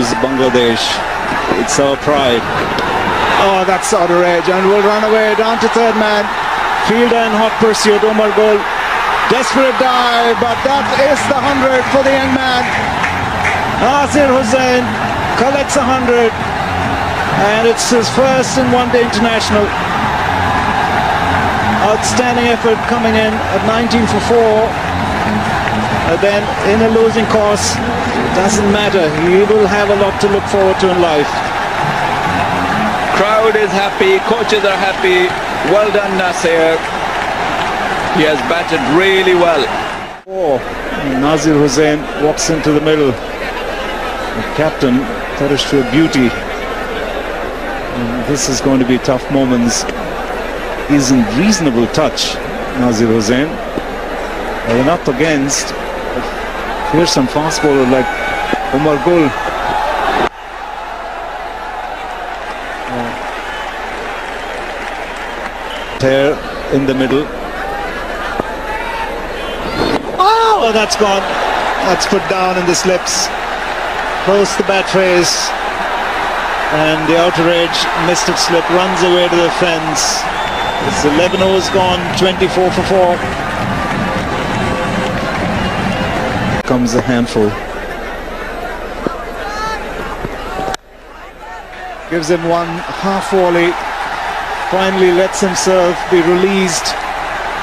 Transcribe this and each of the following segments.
is Bangladesh. It's our pride. Oh, that's outer edge, and will run away down to third man. Fielder in hot pursuit. Omar Gul, desperate dive, but that is the 100 for the young man. Nasir Hussain collects 100, and it's his first in one-day international. Outstanding effort coming in at 19 for 4. Then in a losing course, doesn't matter. He will have a lot to look forward to in life. Crowd is happy, coaches are happy. Well done, Nasir. He has batted really well. Nasir Hussain walks into the middle. The captain flourished to a beauty. And this is going to be tough moments. He's in reasonable touch, Nasir Hussain. And up against a fearsome fast bowler like Omar Gul. There in the middle. Oh, that's gone. That's put down in the slips. Close the bat face. And the outer edge missed its slip, runs away to the fence. It's 11 overs gone, 24 for 4. Comes a handful. Gives him one half volley. Finally lets himself be released.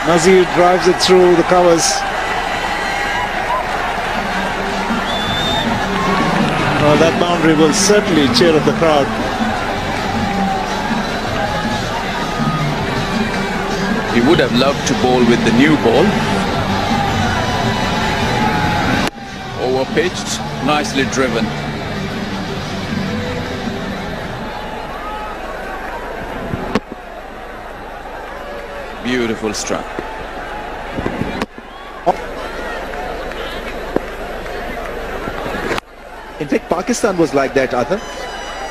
Nasir drives it through the covers. That boundary will certainly cheer up the crowd. He would have loved to bowl with the new ball. Overpitched, nicely driven. Beautiful struck. In fact, Pakistan was like that, Arthur.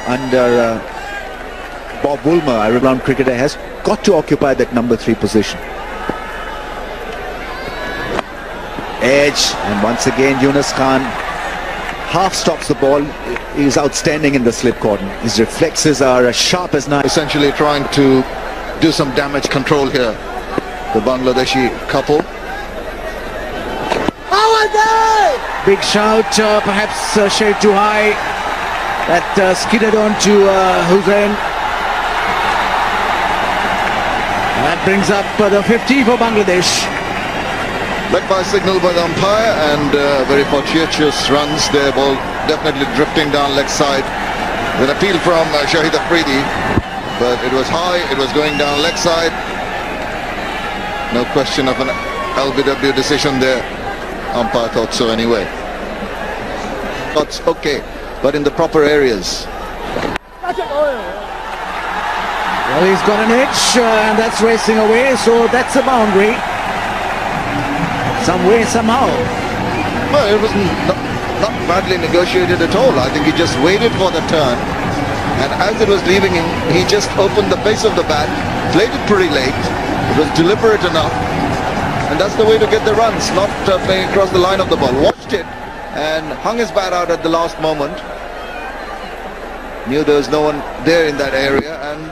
Under Bob Woolmer, a renowned cricketer, has got to occupy that number 3 position. Edge, and once again Yunus Khan half stops the ball. He is outstanding in the slip cordon. His reflexes are as sharp as knives. Essentially trying to do some damage control here, the Bangladeshi couple. Big shout, perhaps shade too high. That skidded on to Hussain. That brings up the 50 for Bangladesh. Leg by signal by the umpire, and very fortuitous runs there. Ball definitely drifting down leg side. An appeal from Shahid Afridi, but it was high, it was going down leg side. No question of an LBW decision there. Umpire thought so anyway. That's okay, but in the proper areas. Well, he's got an edge, and that's racing away, so that's a boundary. Some way, somehow. Well, it was not badly negotiated at all. I think he just waited for the turn, and as it was leaving him, he just opened the base of the bat, played it pretty late. It was deliberate enough, and that's the way to get the runs, not playing across the line of the ball. Watched it and hung his bat out at the last moment. Knew there was no one there in that area, and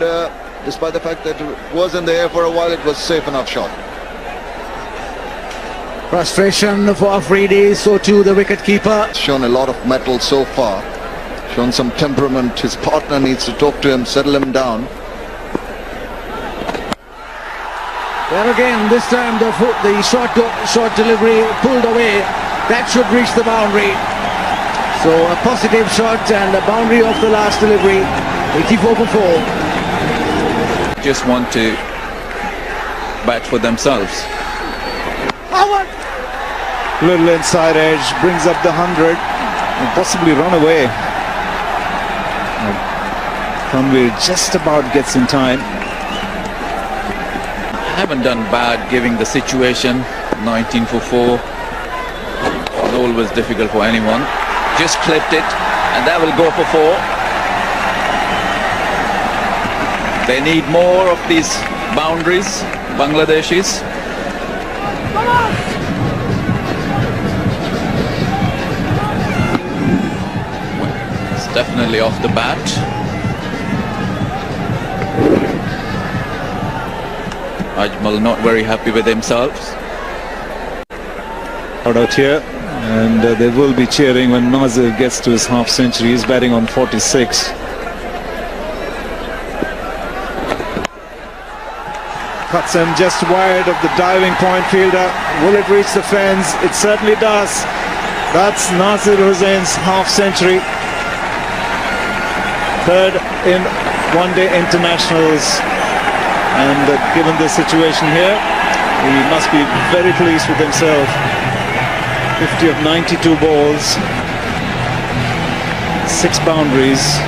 despite the fact that it was in the air for a while, it was safe enough shot. Frustration for Afridi, so too the wicket-keeper. Shown a lot of mettle so far, shown some temperament. His partner needs to talk to him, settle him down. There again, this time the short delivery pulled away. That should reach the boundary. So a positive shot and a boundary of the last delivery. 84 for 4. Just want to bat for themselves. Little inside edge brings up the 100 and possibly run away. Conway just about gets in time. Haven't done bad given the situation. 19 for 4. Always difficult for anyone. Just clipped it, and that will go for 4. They need more of these boundaries, Bangladeshis. definitely off the bat. Ajmal not very happy with himself. Out here, and they will be cheering when Nasir gets to his half century. He's batting on 46. Cuts him just wide of the diving point fielder. Will it reach the fence? It certainly does. That's Nasir Hussein's half century. Third in one-day internationals. And given the situation here, he must be very pleased with himself. 50 of 92 balls, 6 boundaries.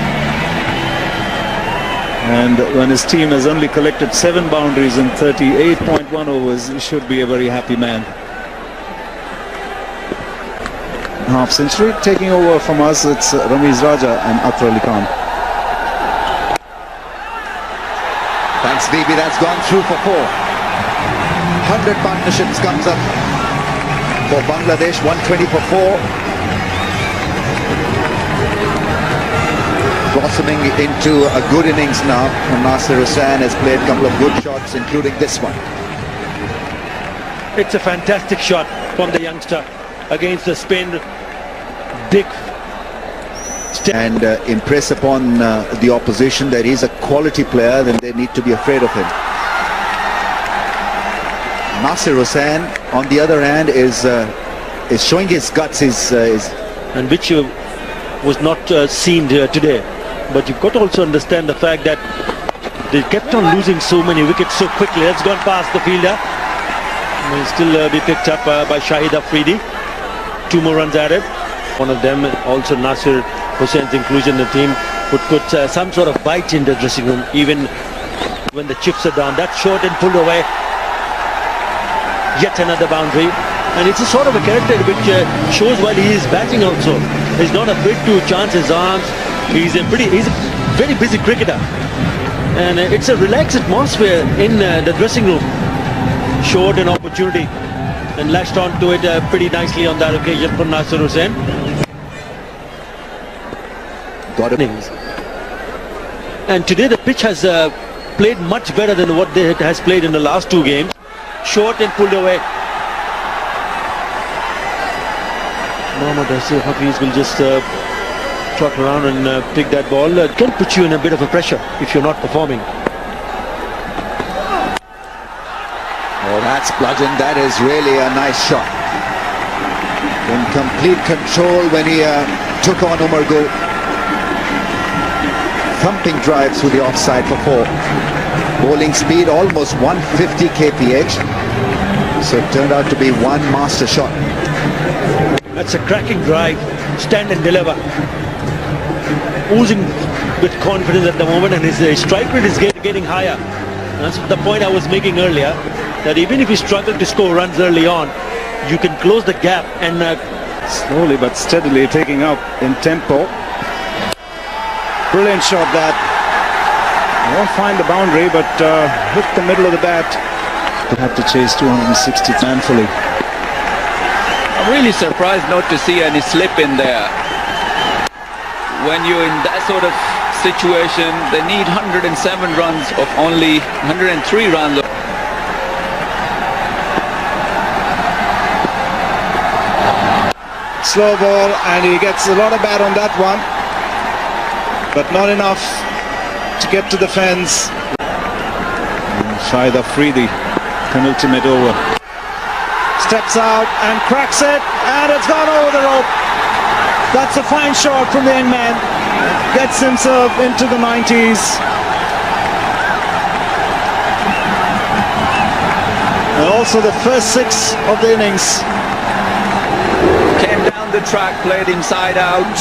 And when his team has only collected 7 boundaries in 38.1 overs, he should be a very happy man. Half century. Taking over from us, it's Ramiz Raja and Athar Ali Khan. Thanks, DB. That's gone through for 4. 100 partnerships comes up for Bangladesh. 120 for 4. Blossoming into a good innings now. Nasir Hussain has played a couple of good shots, including this one. It's a fantastic shot from the youngster against the spin. Big and impress upon the opposition that he's a quality player, then they need to be afraid of him. Nasir Hussain, on the other hand, is showing his guts, and which was not seen today. But you've got to also understand the fact that they kept on losing so many wickets so quickly. That's gone past the fielder. Will still be picked up by Shahid Afridi. 2 more runs added. One of them, also Nasir Hussein's inclusion in the team, would put some sort of bite in the dressing room, even when the chips are down. That's short and pulled away. Yet another boundary. And it's a sort of a character which shows while he is batting also. He's not afraid to chance his arms. He's a very busy cricketer. And it's a relaxed atmosphere in the dressing room. Short an opportunity and latched onto it pretty nicely on that occasion for Nasir Hussain. Got it. And today the pitch has played much better than what it has played in the last 2 games. Short and pulled away. Mohammad Hafiz will just trot around and pick that ball. It can put you in a bit of a pressure if you're not performing. Oh, that's bludgeoned. That is really a nice shot. In complete control when he took on Umar Gul. Thumping drive through the offside for 4. Bowling speed almost 150 kph. So it turned out to be one master shot. That's a cracking drive. Stand and deliver. Oozing with confidence at the moment, and his strike rate is getting higher. That's the point I was making earlier, that even if you struggle to score runs early on, you can close the gap and slowly but steadily taking up in tempo. Brilliant shot that. Won't find the boundary, but hit the middle of the bat. They have to chase 260 manfully. I'm really surprised not to see any slip in there. When you're in that sort of situation, they need 107 runs of only 103 runs. Slow ball, and he gets a lot of bat on that one, but not enough to get to the fence. Shahid Afridi, penultimate over. Steps out and cracks it, and it's gone over the rope. That's a fine shot from the young man. Gets himself into the 90s. And also the first 6 of the innings. Came down the track, played inside out,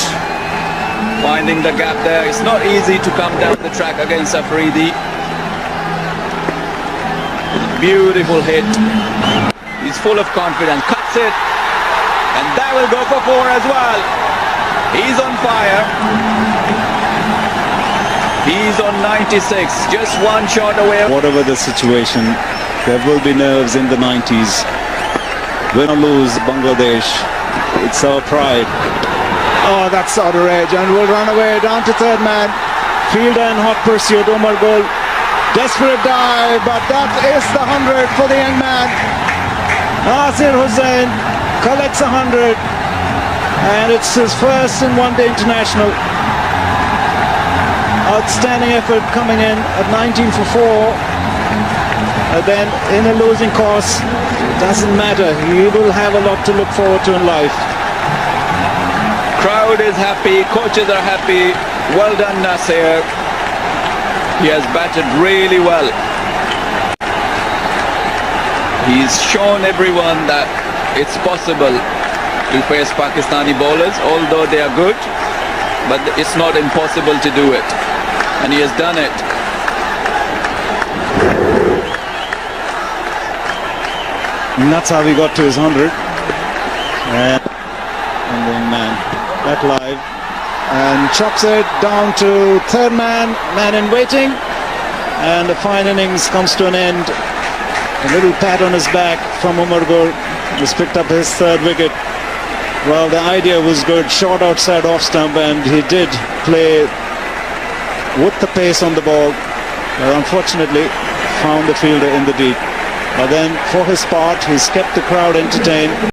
finding the gap there. It's not easy to come down the track against Afridi. Beautiful hit. He's full of confidence, cuts it, and that will go for 4 as well. He's on fire. He's on 96, just one shot away. Whatever the situation, there will be nerves in the 90s. Win or lose, Bangladesh, it's our pride. Oh, that's outer edge and will run away down to third man. Fielder in hot pursuit. Umar Gul. Desperate dive, but that is the 100 for the young man. Nasir Hussain collects 100, and it's his first in one-day international. Outstanding effort coming in at 19 for 4. And then in a losing course, doesn't matter. He will have a lot to look forward to in life. Crowd is happy, coaches are happy. Well done, Nasir. He has batted really well. He's shown everyone that it's possible to face Pakistani bowlers, although they are good, but it's not impossible to do it. And he has done it. And that's how he got to his 100. And then man live and chops it down to third man in waiting, and the fine innings comes to an end. A little pat on his back from Umar Gul. He's picked up his third wicket. Well, the idea was good, short outside off stump, and he did play with the pace on the ball, but unfortunately found the fielder in the deep. But then for his part, he's kept the crowd entertained.